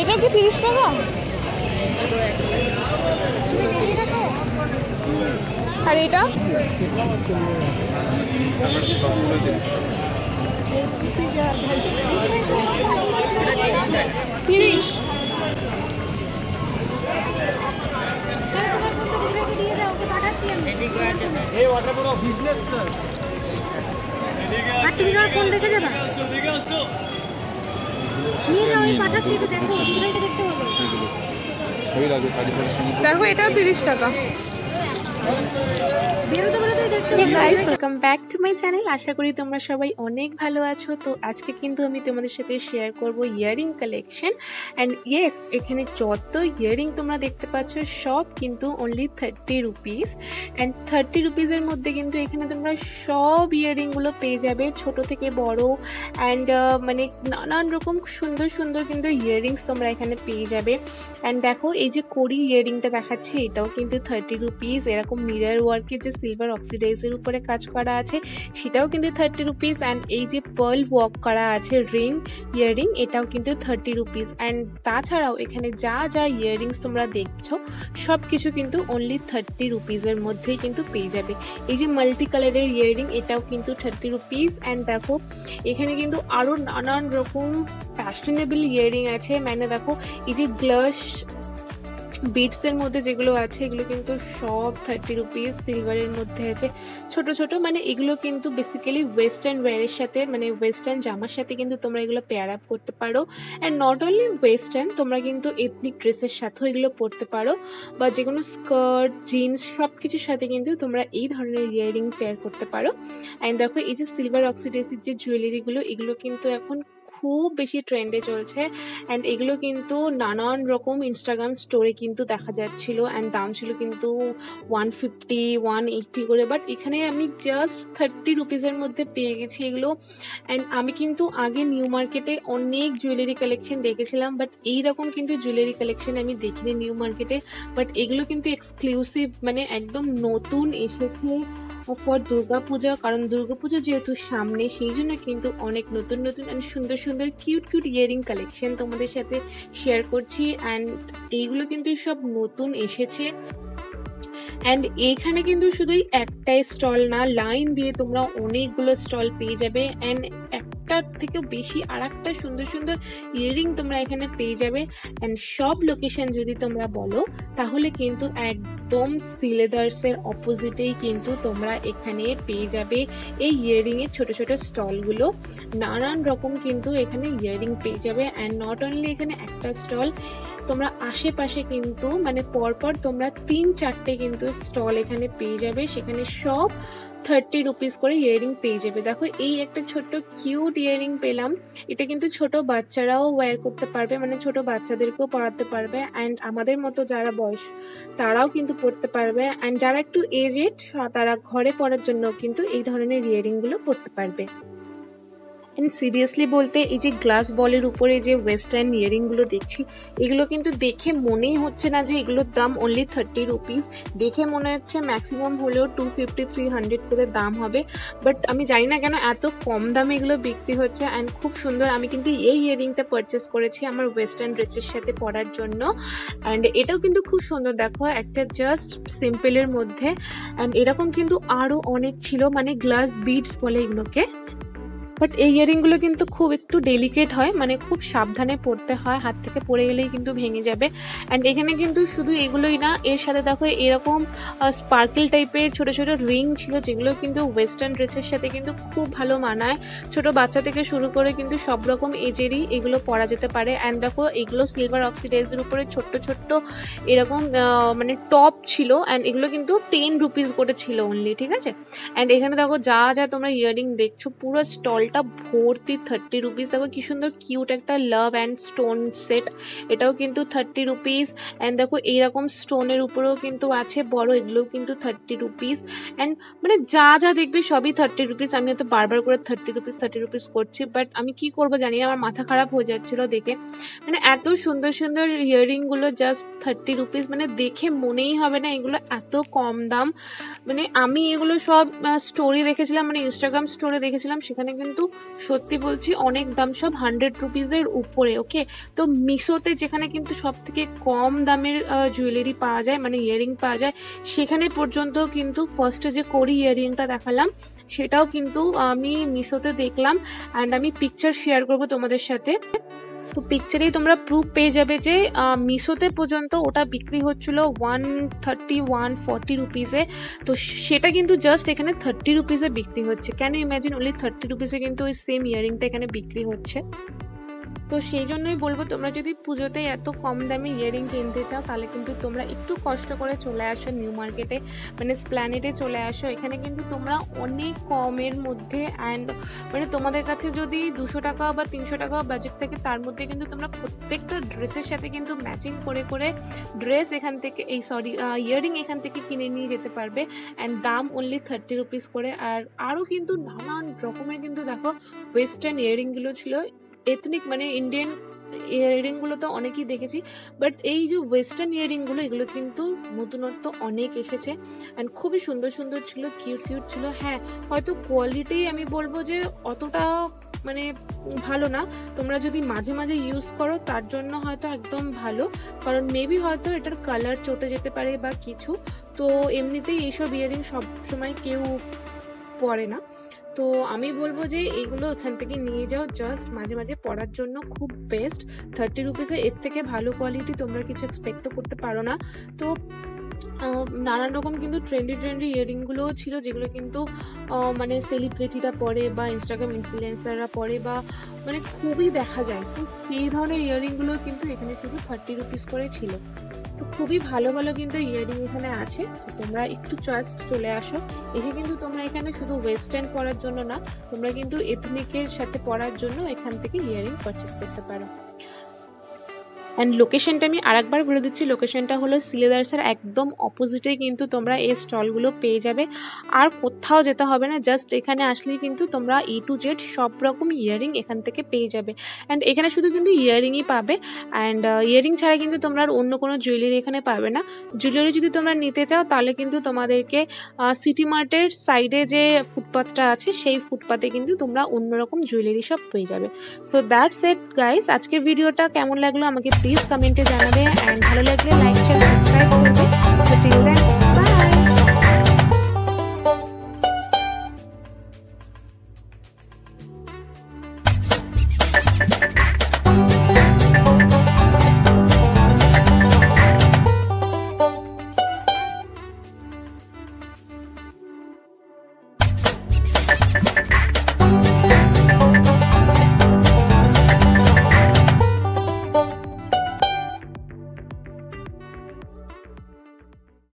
এটা কি 30 টাকা? আর এটা 30। তুমি তোমার ফোন দেখে যাবা নিয়ে যাও, আমি পাঠাচ্ছি, একটু দেখো, দিদিভাইকে দেখতে বলো। দেখো এটাও 30 টাকা। Guys, welcome back to my channel. আশা করি তোমরা সবাই অনেক ভালো আছো। তো আজকে কিন্তু আমি তোমাদের সাথে শেয়ার করব ইয়ারিং কালেকশন। অ্যান্ড ইয়েস, এখানে যত ইয়ারিং তোমরা দেখতে পাচ্ছ সব কিন্তু অনলি 30 রুপিস। অ্যান্ড 30 রুপিসের মধ্যে কিন্তু এখানে তোমরা সব ইয়ারিংগুলো পেয়ে যাবে, ছোট থেকে বড়। অ্যান্ড মানে নানান রকম সুন্দর সুন্দর কিন্তু ইয়ারিংস তোমরা এখানে পেয়ে যাবে। অ্যান্ড দেখো, এই যে কড়ি ইয়ারিংটা দেখাচ্ছে এটাও কিন্তু 30 রুপিস। এরকম মিরর ওয়ার্কের যে সিলভার অক্সিডাইজের উপরে কাজ করা আছে সেটাও কিন্তু 30 রুপিস। অ্যান্ড এই যে পার্ল ওয়ার্ক করা আছে রিং ইয়ারিং, এটাও কিন্তু 30 রুপিস। অ্যান্ড তাছাড়াও এখানে যা যা ইয়ারিংস তোমরা দেখছো সব কিছু কিন্তু অনলি 30 রুপিসের মধ্যেই কিন্তু পেয়ে যাবে। এই যে মাল্টি কালারের ইয়ারিং, এটাও কিন্তু 30 রুপিস। অ্যান্ড দেখো এখানে কিন্তু আরও নানান রকম ফ্যাশনেবল ইয়ারিং আছে। মানে দেখো এই যে গ্লাস বিটসের মধ্যে যেগুলো আছে এগুলো কিন্তু সব 30 রুপিস। সিলভারের মধ্যে আছে ছোট ছোট, মানে এগুলো কিন্তু বেসিক্যালি ওয়েস্টার্ন ওয়্যারের সাথে, মানে ওয়েস্টার্ন জামার সাথে কিন্তু তোমরা এগুলো পেয়ার আপ করতে পারো। অ্যান্ড নট অনলি ওয়েস্টার্ন, তোমরা কিন্তু এথনিক ড্রেসের সাথেও এগুলো পরতে পারো, বা যে কোনো স্কার্ট জিন্স সব কিছুর সাথে কিন্তু তোমরা এই ধরনের ইয়ারিং পেয়ার করতে পারো। অ্যান্ড দেখো এই যে সিলভার অক্সিডাইজের যে জুয়েলারিগুলো, এগুলো কিন্তু এখন খুব বেশি ট্রেন্ডে চলছে। অ্যান্ড এগুলো কিন্তু নানান রকম ইনস্টাগ্রাম স্টোরে কিন্তু দেখা যাচ্ছিল। অ্যান্ড দাম ছিল কিন্তু 150 180 করে, বাট এখানে আমি জাস্ট 30 রুপিসের মধ্যে পেয়ে গেছি এগুলো। অ্যান্ড আমি কিন্তু আগে নিউ মার্কেটে অনেক জুয়েলারি কালেকশন দেখেছিলাম, বাট এইরকম কিন্তু জুয়েলারি কালেকশন আমি দেখিনি নিউ মার্কেটে। বাট এগুলো কিন্তু এক্সক্লুসিভ, মানে একদম নতুন এসেছে ফর দুর্গাপূজা, কারণ দুর্গাপূজা যেহেতু সামনে সেই জন্য কিন্তু অনেক নতুন নতুন অ্যান্ড সুন্দর সুন্দর কিউট কিউট ইয়ারিং কালেকশন তোমাদের সাথে শেয়ার করছি। অ্যান্ড এইগুলো কিন্তু সব নতুন এসেছে। অ্যান্ড এইখানে কিন্তু শুধুই একটাই স্টল না, লাইন দিয়ে তোমরা অনেকগুলো স্টল পেয়ে যাবে। অ্যান্ড একটার থেকেও বেশি আর একটা সুন্দর সুন্দর ইয়ারিং তোমরা এখানে পেয়ে যাবে। অ্যান্ড সব লোকেশন যদি তোমরা বলো তাহলে কিন্তু একদম সিলেদার্সের অপোজিটেই কিন্তু তোমরা এখানে পেয়ে যাবে এই ইয়ারিং এর ছোট ছোট স্টলগুলো। নানান রকম কিন্তু এখানে ইয়ারিং পেয়ে যাবে। অ্যান্ড নট অনলি এখানে একটা স্টল, তোমরা আশেপাশে কিন্তু মানে পরপর তোমরা 3-4টে কিন্তু স্টল এখানে পেয়ে যাবে, সেখানে সব 30 রুপিস করে ইয়ারিং পেয়ে যাবে। দেখো এই একটা ছোট্ট কিউট ইয়ারিং পেলাম, এটা কিন্তু ছোট বাচ্চারাও ওয়্যার করতে পারবে, মানে ছোট বাচ্চাদেরকেও পরাতে পারবে। অ্যান্ড আমাদের মতো যারা বয়স তারাও কিন্তু পরতে পারবে। অ্যান্ড যারা একটু এজেড তারা ঘরে পরার জন্য কিন্তু এই ধরনের ইয়ারিংগুলো পরতে পারবে। অ্যান্ড সিরিয়াসলি বলতে এই যে গ্লাস বলের উপরে যে ওয়েস্টার্ন ইয়ারিংগুলো দেখছি এগুলো কিন্তু দেখে মনেই হচ্ছে না যে এগুলোর দাম অনলি 30 রুপিস। দেখে মনে হচ্ছে ম্যাক্সিমাম হলেও 250-300 করে দাম হবে। বাট আমি জানি না কেন এত কম দামে এগুলো বিক্রি হচ্ছে। অ্যান্ড খুব সুন্দর, আমি কিন্তু এই ইয়ারিংটা পারচেস করেছি আমার ওয়েস্টার্ন ড্রেসের সাথে পরার জন্য। অ্যান্ড এটাও কিন্তু খুব সুন্দর, দেখো একটা জাস্ট সিম্পলের মধ্যে। অ্যান্ড এরকম কিন্তু আরও অনেক ছিল, মানে গ্লাস বিডস বলে এগুলোকে। বাট এই ইয়ারিংগুলো কিন্তু খুব একটু ডেলিকেট হয়, মানে খুব সাবধানে পরতে হয়, হাত থেকে পড়ে গেলেই কিন্তু ভেঙে যাবে। অ্যান্ড এখানে কিন্তু শুধু এগুলোই না, এর সাথে দেখো এরকম স্পার্কেল টাইপের ছোট ছোট রিং ছিল যেগুলো কিন্তু ওয়েস্টার্ন ড্রেসের সাথে কিন্তু খুব ভালো মানায়। ছোট বাচ্চা থেকে শুরু করে কিন্তু সব রকম এজেরই এগুলো পরা যেতে পারে। অ্যান্ড দেখো এগুলো সিলভার অক্সিডাইজের উপরে ছোট্ট ছোট্ট এরকম মানে টপ ছিল। অ্যান্ড এগুলো কিন্তু 10 রুপিস করে ছিল অনলি, ঠিক আছে। অ্যান্ড এখানে দেখো যা যা তোমরা ইয়ারিং দেখছো পুরো স্টলটা ভর্তি 30 রুপিস। দেখো কি সুন্দর কিউট একটা লাভ অ্যান্ড স্টোন সেট, এটাও কিন্তু 30 রুপিস। অ্যান্ড দেখো এইরকম স্টোনের উপরেও কিন্তু আছে বড়, এগুলোও কিন্তু 30 রুপিস। অ্যান্ড মানে যা যা দেখবে সবই 30 রুপিস। আমি হয়তো বারবার করে 30 রুপিস করছি, বাট আমি কি করবো জানি না, আমার মাথা খারাপ হয়ে যাচ্ছিল দেখে। মানে এত সুন্দর সুন্দর ইয়ারিংগুলো জাস্ট 30 রুপিস, মানে দেখে মনেই হবে না এগুলো এত কম দাম। মানে আমি এগুলো সব স্টোরি দেখেছিলাম, মানে ইনস্টাগ্রাম স্টোরে দেখেছিলাম, সেখানে কিন্তু কিন্তু সত্যি বলছি অনেক দাম, সব 100 রুপিজের উপরে। ওকে, তো মিশোতে যেখানে কিন্তু সব থেকে কম দামের জুয়েলারি পাওয়া যায়, মানে ইয়ারিং পাওয়া যায়, সেখানে পর্যন্ত কিন্তু ফার্স্টে যে করি ইয়ারিংটা দেখালাম সেটাও কিন্তু আমি মিশোতে দেখলাম, অ্যান্ড আমি পিকচার শেয়ার করবো তোমাদের সাথে। তো পিকচারেই তোমরা প্রুফ পেয়ে যাবে যে মিশোতে পর্যন্ত ওটা বিক্রি হচ্ছিল 130-140 রুপিসে, তো সেটা কিন্তু জাস্ট এখানে 30 রুপিসে বিক্রি হচ্ছে। ক্যান ইউ ইমাজিন, ওনলি 30 রুপিসে কিন্তু ওই সেম ইয়ারিংটা এখানে বিক্রি হচ্ছে। তো সেই জন্যই বলবো, তোমরা যদি পুজোতে এত কম দামে ইয়ারিং কিনতে চাও তাহলে কিন্তু তোমরা একটু কষ্ট করে চলে আসো নিউ মার্কেটে, মানে স্প্ল্যানেডে চলে আসো। এখানে কিন্তু তোমরা অনেক কমের মধ্যে, অ্যান্ড মানে তোমাদের কাছে যদি 200 টাকা বা 300 টাকা বাজেট থাকে, তার মধ্যে কিন্তু তোমরা প্রত্যেকটা ড্রেসের সাথে কিন্তু ম্যাচিং করে করে ড্রেস এখান থেকে ইয়ারিং এখান থেকে কিনে নিয়ে যেতে পারবে। অ্যান্ড দাম অনলি 30 রুপিস করে। আর আরও কিন্তু নানান রকমের কিন্তু দেখো ওয়েস্টার্ন ইয়ারিংগুলো ছিল। এথনিক মানে ইন্ডিয়ান ইয়ারিংগুলো তো অনেকই দেখেছি, বাট এই যে ওয়েস্টার্ন ইয়ারিংগুলো এগুলো কিন্তু নতুনত্ব অনেক এসেছে, অ্যান্ড খুবই সুন্দর সুন্দর ছিল, কিউট কিউট ছিল। হ্যাঁ, হয়তো কোয়ালিটি আমি বলবো যে অতটা মানে ভালো না, তোমরা যদি মাঝে মাঝে ইউজ করো তার জন্য হয়তো একদম ভালো, কারণ মেবি হয়তো এটার কালার চটে যেতে পারে বা কিছু। তো এমনিতেই এইসব ইয়ারিং সব সময় কেউ পরে না, তো আমি বলবো যে এইগুলো এখান থেকে নিয়ে যাও, জাস্ট মাঝে মাঝে পরার জন্য খুব বেস্ট। 30 রুপিসে এর থেকে ভালো কোয়ালিটি তোমরা কিছু এক্সপেক্টও করতে পারো না। তো নানান রকম কিন্তু ট্রেন্ডি ইয়ারিংগুলোও ছিল, যেগুলো কিন্তু মানে সেলিব্রিটিরা পরে বা ইনস্টাগ্রাম ইনফ্লুয়েন্সাররা পরে বা মানে খুবই দেখা যায়। তো সেই ধরনের ইয়ারিংগুলো কিন্তু এখানে শুধু 30 রুপিস করে ছিল। তো খুবই ভালো ভালো কিন্তু ইয়ারিং এখানে আছে, তোমরা একটু চয়েস চলে আসো। এসে কিন্তু তোমরা এখানে শুধু ওয়েস্টার্ন পরার জন্য না, তোমরা কিন্তু এথনিকের সাথে পরার জন্য এখান থেকে ইয়ারিং পারচেস করতে পারো। অ্যান্ড লোকেশনটা আমি আরেকবার বলে দিচ্ছি, লোকেশনটা হলো সিলেদার্সের একদম অপোজিটে কিন্তু তোমরা এই স্টলগুলো পেয়ে যাবে। আর কোথাও যেতে হবে না, জাস্ট এখানে আসলেই কিন্তু তোমরা A to Z সব রকম ইয়ারিং এখান থেকে পেয়ে যাবে। অ্যান্ড এখানে শুধু কিন্তু ইয়ারিংই পাবে, অ্যান্ড ইয়ারিং ছাড়া কিন্তু তোমরা আর অন্য কোনো জুয়েলারি এখানে পাবে না। জুয়েলারি যদি তোমরা নিতে চাও তাহলে কিন্তু তোমাদেরকে সিটি মার্টের সাইডে যে ফুটপাথটা আছে সেই ফুটপাথে কিন্তু তোমরা অন্যরকম জুয়েলারি সব পেয়ে যাবে। সো দ্যাটস ইট গাইস, আজকের ভিডিওটা কেমন লাগলো আমাকে প্লিজ কমেন্টে জানাবে, অ্যান্ড ভালো লাগলে লাইক শেয়ার সাবস্ক্রাইব করবে। সো টিল দেন